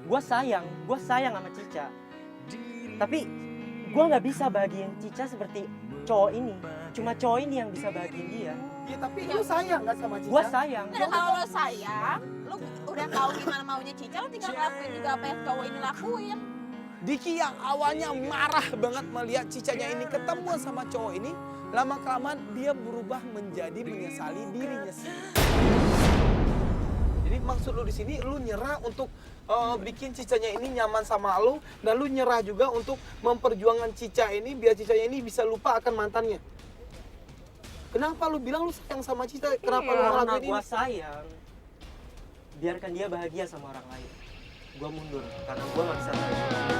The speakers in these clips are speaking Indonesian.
gue sayang sama Cica. Tapi gue nggak bisa bahagiin Cica seperti cowok ini. Cuma cowok ini yang bisa bahagiin dia. Ya tapi lu sayang gak sama Cica? Gue sayang. Nah, kalau lo sayang, lo udah tahu gimana maunya Cica, lo tinggal lakuin juga apa yang cowok ini lakuin. Diki yang awalnya marah banget melihat Cicanya ini ketemu sama cowok ini, lama-kelamaan dia berubah menjadi menyesali dirinya sendiri. Jadi maksud lu di sini lu nyerah untuk bikin Cicanya ini nyaman sama lu, dan lu nyerah juga untuk memperjuangkan Cica ini biar Cicanya ini bisa lupa akan mantannya. Kenapa lu bilang lu sayang sama Cica? Kenapa lu Karena ngelakuin ini? gue sayang. Biarkan dia bahagia sama orang lain. Gue mundur karena gue nggak bisa tahu.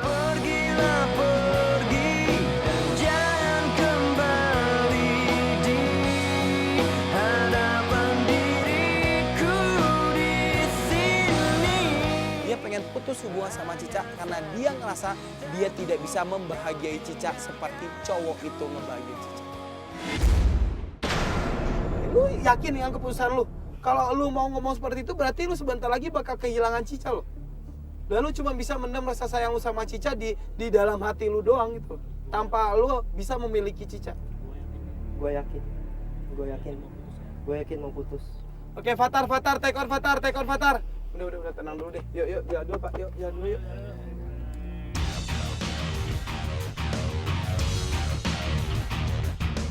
Pergilah pergi, jangan kembali di hadapan diriku di sini. Dia pengen putus hubungan sama Cica karena dia ngerasa dia tidak bisa membahagiai Cica seperti cowok itu membahagiai Cica. Lu yakin dengan keputusan lu? Kalau lu mau ngomong seperti itu berarti lu sebentar lagi bakal kehilangan Cica lo. Dan lu cuma bisa mendem rasa sayang lu sama Cica di dalam hati lu doang gitu. Tanpa lu bisa memiliki Cica. Gue yakin mau putus. Oke, Fatar, take on Fatar. Udah, tenang dulu deh. Yuk, jalan dulu Pak. Jalan dulu yuk.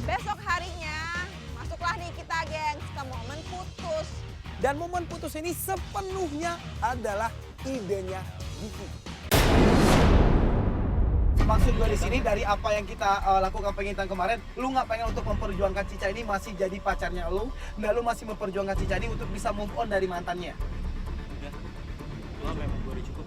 Besok harinya, masuklah nih kita gengs ke momen putus. Dan momen putus ini sepenuhnya adalah idenya Diki. Maksud gue di sini dari apa yang kita lakukan pengintan kemarin, lu nggak pengen untuk memperjuangkan Cica ini masih jadi pacarnya lu, dan lu masih memperjuangkan Cica ini untuk bisa move on dari mantannya. Udah. Gue memang gue udah cukup.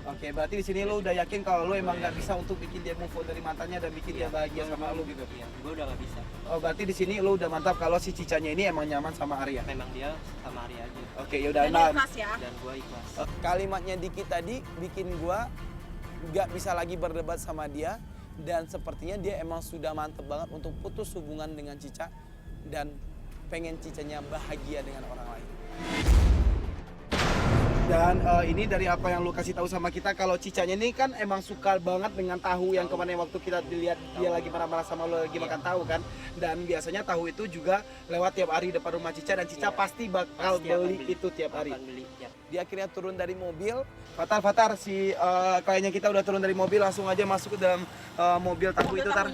Oke, berarti di sini lu udah yakin kalau lu emang nggak bisa untuk bikin dia move on dari mantannya dan bikin dia bahagia sama lu gitu. Iya, gue udah nggak bisa. Oh, berarti di sini lu udah mantap kalau si Cicanya ini emang nyaman sama Arya. Memang dia sama Arya aja. Oke, yaudah. Dan Nah, ikhlas ya. Dan gue ikhlas. kalimatnya Diki tadi bikin gua nggak bisa lagi berdebat sama dia, dan sepertinya dia emang sudah mantep banget untuk putus hubungan dengan Cica dan pengen Cicanya bahagia dengan orang lain. Dan ini dari apa yang lu kasih tahu sama kita, kalau Cicanya ini kan emang suka banget dengan tahu yang kemarin waktu kita dilihat dia lagi marah-marah sama lu lagi makan tahu kan. Dan biasanya tahu itu juga lewat tiap hari depan rumah Cica, dan Cica pasti bakal Pasti akan beli beli. itu tiap hari. Akan beli, ya. Dia akhirnya turun dari mobil. Fatar si kayaknya kita udah turun dari mobil, langsung aja masuk ke dalam mobil tahu itu Tar.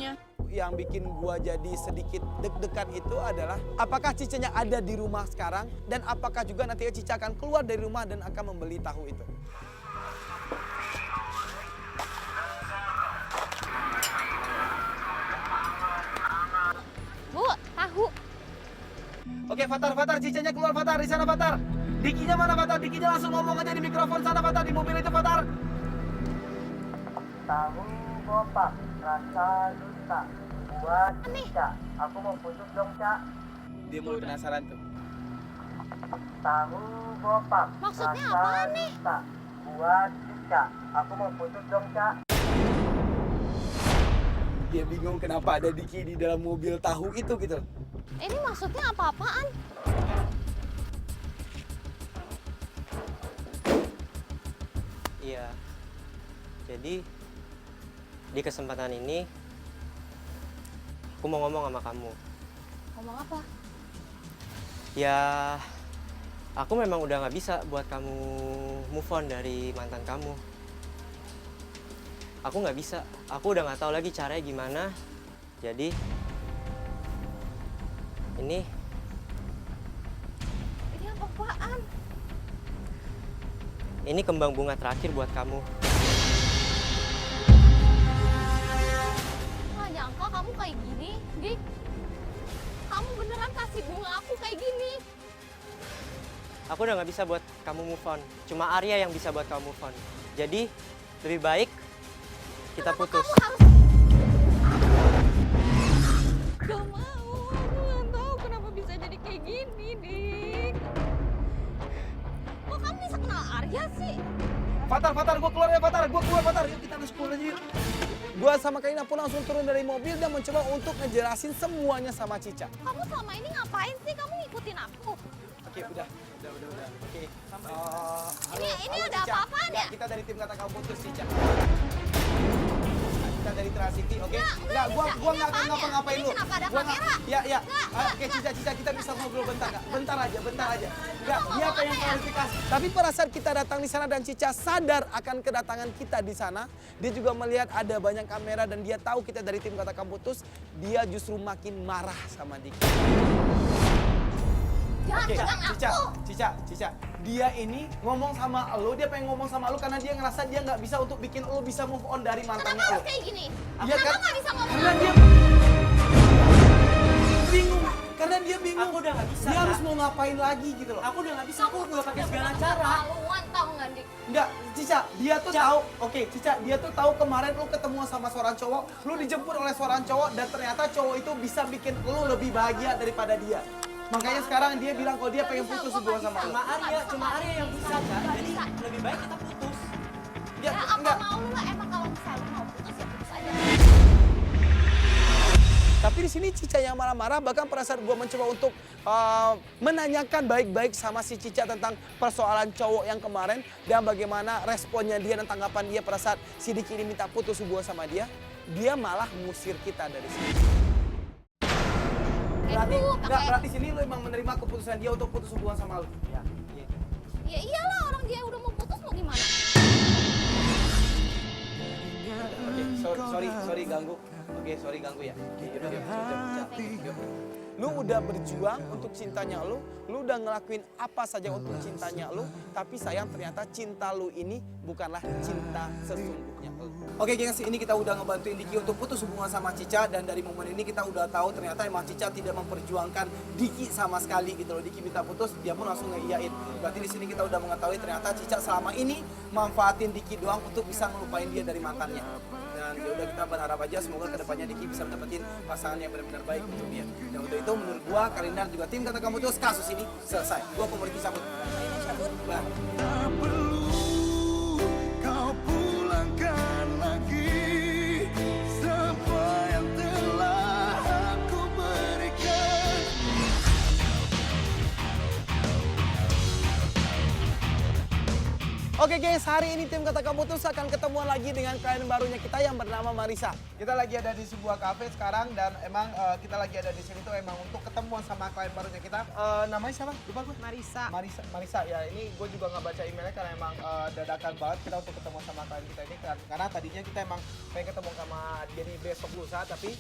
Yang bikin gua jadi sedikit deg-degan itu adalah apakah Cicanya ada di rumah sekarang, dan apakah juga nanti Cica akan keluar dari rumah dan akan membeli tahu itu. Bu, tahu. Oke, Fatar, Cicanya keluar Fatar, di sana Fatar. Dikinya mana Fatar? Dikinya langsung ngomong aja di mikrofon sana Fatar, di mobil itu Fatar. Tahu bopak, rasa dusta, buat Cica. Aku mau putus dong, Cak. Dia mulai penasaran tuh. Tahu bopak, Maksudnya rasa apaan nih? dusta, buat Cica. Aku mau putus dong, Cak. Dia bingung kenapa ada Diki di dalam mobil tahu itu gitu. Ini maksudnya apa-apaan? Iya. Jadi di kesempatan ini aku mau ngomong sama kamu. Ngomong apa? Ya, aku memang udah nggak bisa buat kamu move on dari mantan kamu. Aku nggak bisa. Aku udah nggak tahu lagi caranya gimana. Jadi ini Ini apa-apaan? ini kembang bunga terakhir buat kamu. Nggak nyangka kamu kayak gini, Dik. Kamu beneran kasih bunga aku kayak gini. Aku udah nggak bisa buat kamu move on. Cuma Arya yang bisa buat kamu move on. Jadi lebih baik kita putus. Kamu harus... Gak mau, aku nggak tahu kenapa bisa jadi kayak gini, Dik. Kok kamu bisa kenal Arya sih? Fatar, gua keluar ya Fatar, yuk kita harus keluar aja yuk. Gua sama Karina pun langsung turun dari mobil dan mencoba untuk ngejelasin semuanya sama Cica. Kamu selama ini ngapain sih? Kamu ngikutin aku. Oke, udah. Udah. Oke. Ini ada Cica. apa-apaan Nggak, ya? kita dari tim kata kamu putus, Cica. Kita dari Trasiti, oke? Nggak, Gua bisa. nggak Ini akan apaan ya? ngapa-ngapain Ini lu. kenapa ada Gua nggak- kamera? Ya. Oke, Cica, kita bisa ngobrol bentar nggak? Bentar aja. Nggak, dia pengen klarifikasi. Tapi pada saat kita datang di sana dan Cica sadar akan kedatangan kita di sana, dia juga melihat ada banyak kamera dan dia tahu kita dari tim kata kamu putus, dia justru makin marah sama Diki. Jangan Oke, pegang aku. Cica, dia ini ngomong sama lo, dia pengen ngomong sama lo karena dia ngerasa dia nggak bisa untuk bikin lo bisa move on dari mantannya Kenapa lo. harus kayak gini? Iya Kenapa kan? nggak bisa ngomong? Karena dia bingung, Aku udah nggak bisa. Dia harus Kak. mau ngapain lagi gitu loh. Aku udah nggak bisa. Aku udah pakai segala cara. Keterlaluan tau nggak, Dik? Enggak, Cica, dia tuh tahu. Oke, Cica, dia tuh tahu kemarin lo ketemu sama seorang cowok, lo dijemput oleh seorang cowok dan ternyata cowok itu bisa bikin lo lebih bahagia daripada dia. Makanya sekarang dia bilang kalau dia pengen putus hubungan sama lo. Cuma Arya yang bisa kan. Jadi lebih baik kita putus. Ya, Ya apa enggak. mau lu lah, emang kalau misalnya mau putus ya putus aja. Tapi di sini Cica yang marah-marah, bahkan pada saat gue mencoba untuk menanyakan baik-baik sama si Cica tentang persoalan cowok yang kemarin dan bagaimana responnya dia dan tanggapan dia pada saat si Diki ini minta putus hubungan sama dia malah mengusir kita dari sini. Berarti sini lo emang menerima keputusan dia untuk putus hubungan sama lo? Ya. Ya iyalah, orang dia udah mau putus mau gimana? Oke, sorry ganggu. Oke, sorry ganggu ya. Oke, yuk. Lu udah berjuang untuk cintanya lu udah ngelakuin apa saja untuk cintanya lu, tapi sayang ternyata cinta lu ini bukanlah cinta sesungguhnya lu. Oke gengs, ini kita udah ngebantuin Diki untuk putus hubungan sama Cica dan dari momen ini kita udah tahu ternyata emang Cica tidak memperjuangkan Diki sama sekali gitu loh. Diki minta putus, dia pun langsung ngeiyain. Berarti di sini kita udah mengetahui ternyata Cica selama ini manfaatin Diki doang untuk bisa ngelupain dia dari mantannya. Dan ya udah kita berharap aja semoga kedepannya Diki bisa dapetin pasangan yang benar-benar baik untuk dia. Dan untuk itu menurut gua, Karina dan juga tim kata kamu terus kasus ini selesai. Gua Komoditi cabut. Bah. Tak perlu kau pulangkan lagi apa yang telah aku berikan. Oke guys, hari ini tim kata kamu terus akan ketemuan lagi dengan klien barunya kita yang bernama Marisa. Kita lagi ada di sebuah cafe sekarang dan emang kita lagi ada di sini tuh emang untuk ketemuan sama klien barunya kita. Namanya siapa? Lupa gue. Marisa ya. Ini gue juga nggak baca emailnya karena emang dadakan banget kita untuk ketemu sama klien kita ini karena tadinya kita emang pengen ketemu sama dia nih besok lusa, tapi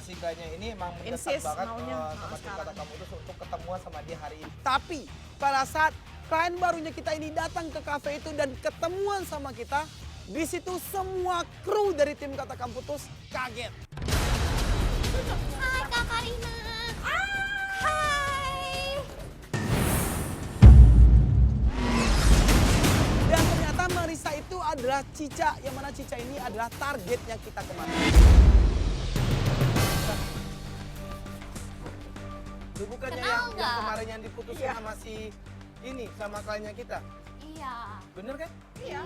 si kliennya ini emang mendesak banget sama tim kata kamu terus untuk ketemuan sama dia hari ini. Tapi pada saat klien barunya kita ini datang ke kafe itu dan ketemuan sama kita, di situ semua kru dari tim kata kamu putus kaget. Hai Kak Karina. Hai. Dan ternyata Marisa itu adalah Cica, yang mana Cica ini adalah targetnya kita kemarin. Lu bukannya Kenal yang nggak? kemarin yang diputusin sama si ini, sama kliennya kita? Iya. Bener kan? Iya.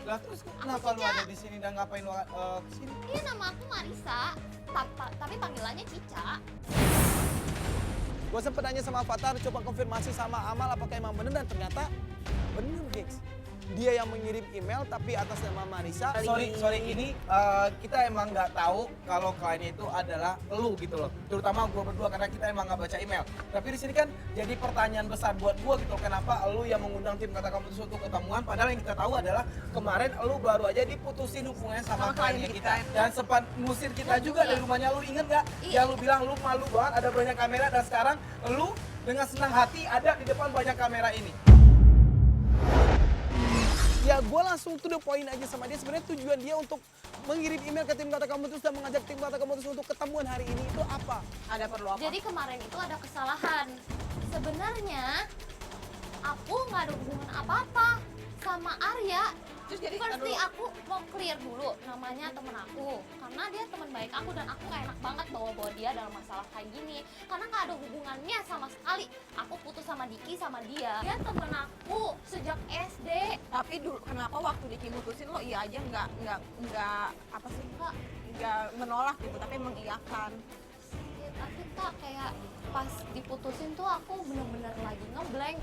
Lah terus kenapa lu ada di sini dan ngapain lu kesini? Iya, nama aku Marisa. Tapi panggilannya Cica. Gue sempet nanya sama Fatar, coba konfirmasi sama Amal apakah emang bener dan ternyata bener guys. Dia yang mengirim email tapi atas nama Marisa. Sorry ini kita emang nggak tahu kalau kliennya itu adalah lu gitu loh. Terutama gue berdua karena kita emang nggak baca email. Tapi di sini kan jadi pertanyaan besar buat gue gitu. Kenapa lu yang mengundang tim kata kamu putus untuk ketemuan? Padahal yang kita tahu adalah kemarin lu baru aja diputusin hubungannya sama kliennya kita. Dan sempat ngusir kita juga dari rumahnya. Lu inget nggak? Iya. Yang lu bilang lu malu banget ada banyak kamera dan sekarang lu dengan senang hati ada di depan banyak kamera ini. Ya gue langsung to the point aja sama dia. Sebenarnya tujuan dia untuk mengirim email ke tim kata kamu terus dan mengajak tim kata kamu terus untuk ketemuan hari ini itu apa? Ada perlu apa? Jadi kemarin itu ada kesalahan. Sebenarnya aku nggak ada hubungan apa-apa sama Arya. Terus jadi pasti aku mau clear dulu namanya temen aku, karena dia teman baik aku dan aku nggak enak banget bawa dia dalam masalah kayak gini, karena nggak ada hubungannya sama sekali. Aku putus sama Diki sama dia temen aku sejak SD. Tapi dulu kenapa waktu Diki mutusin lo iya aja nggak apa sih nggak menolak gitu tapi mengiyakan. Tapi Kak, kayak pas diputusin tuh aku bener-bener lagi ngeblank.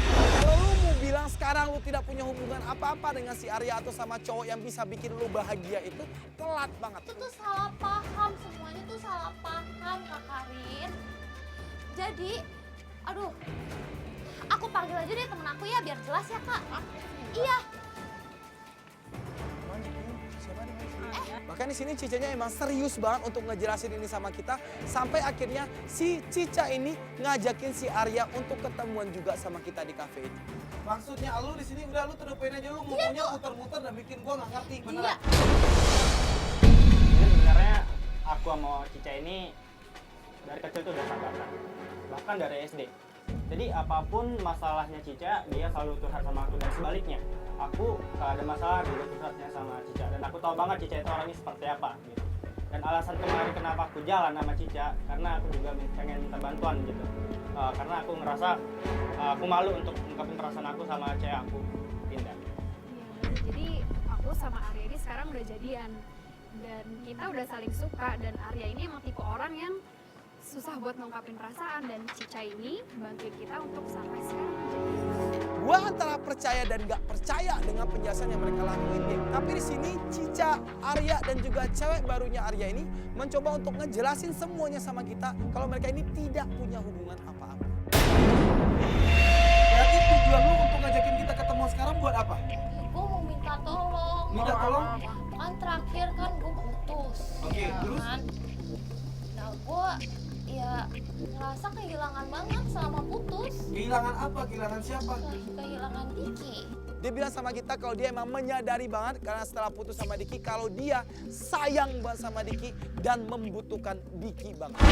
Kalau lu mau bilang sekarang lu tidak punya hubungan apa-apa dengan si Arya atau sama cowok yang bisa bikin lu bahagia itu telat banget. Itu tuh salah paham, semuanya tuh salah paham Kak Karin. Jadi, aduh, aku panggil aja deh temen aku ya biar jelas ya Kak. Iya. Bahkan di sini Cicanya emang serius banget untuk ngejelasin ini sama kita sampai akhirnya si Cica ini ngajakin si Arya untuk ketemuan juga sama kita di kafe itu. Maksudnya lu di sini udah lu terdepain aja lu ngomongnya muter-muter dan bikin gua nggak ngerti Iya. beneran. Jadi sebenarnya aku sama Cica ini dari kecil tuh udah sahabatan, bahkan dari SD. Jadi apapun masalahnya Cica, dia selalu curhat sama aku dan sebaliknya. Aku kalau ada masalah juga curhatnya sama Cica dan aku tahu banget Cica itu orangnya seperti apa gitu. Dan alasan kemarin kenapa aku jalan sama Cica karena aku juga pengen minta bantuan gitu. Karena aku ngerasa aku malu untuk ungkapin perasaan aku sama cewek aku, Dinda. Iya, jadi aku sama Arya ini sekarang udah jadian dan kita udah saling suka dan Arya ini emang tipe orang yang susah buat ngungkapin perasaan dan Cica ini bantuin kita untuk sampai sekarang jadian. Gua antara percaya dan gak percaya dengan penjelasan yang mereka lakuin deh. Tapi di sini Cica, Arya dan juga cewek barunya Arya ini mencoba untuk ngejelasin semuanya sama kita kalau mereka ini tidak punya hubungan apa-apa. Berarti tujuan lu untuk ngajakin kita ketemu sekarang buat apa? Gue mau minta tolong. Minta tolong? Kan terakhir kan gue putus. Oke, ya terus? kan? Nah gue ya ngerasa kehilangan banget selama putus. Kehilangan apa? Kehilangan siapa? Kehilangan Diki. Dia bilang sama kita kalau dia emang menyadari banget karena setelah putus sama Diki kalau dia sayang banget sama Diki dan membutuhkan Diki banget.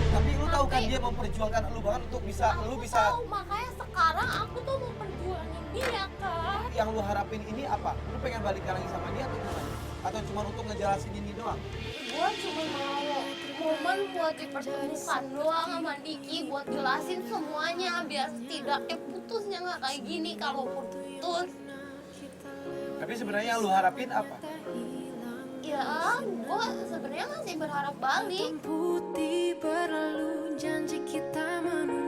Tapi lu tahu kan dia memperjuangkan lu banget untuk bisa Aku lu bisa tahu, makanya sekarang aku tuh mau perjuangin dia Kak. yang lu harapin ini apa? Lu pengen balikan lagi sama dia atau gimana? Atau cuma untuk ngejelasin ini doang? Gue cuma mau momen buat dipertemukan doang sama Diki buat jelasin semuanya biar setidaknya putusnya nggak kayak gini kalau putus. Tapi sebenarnya yang lu harapin apa? Ya, gue sebenarnya masih berharap balik. Putih berlalu, janji kita menunggu.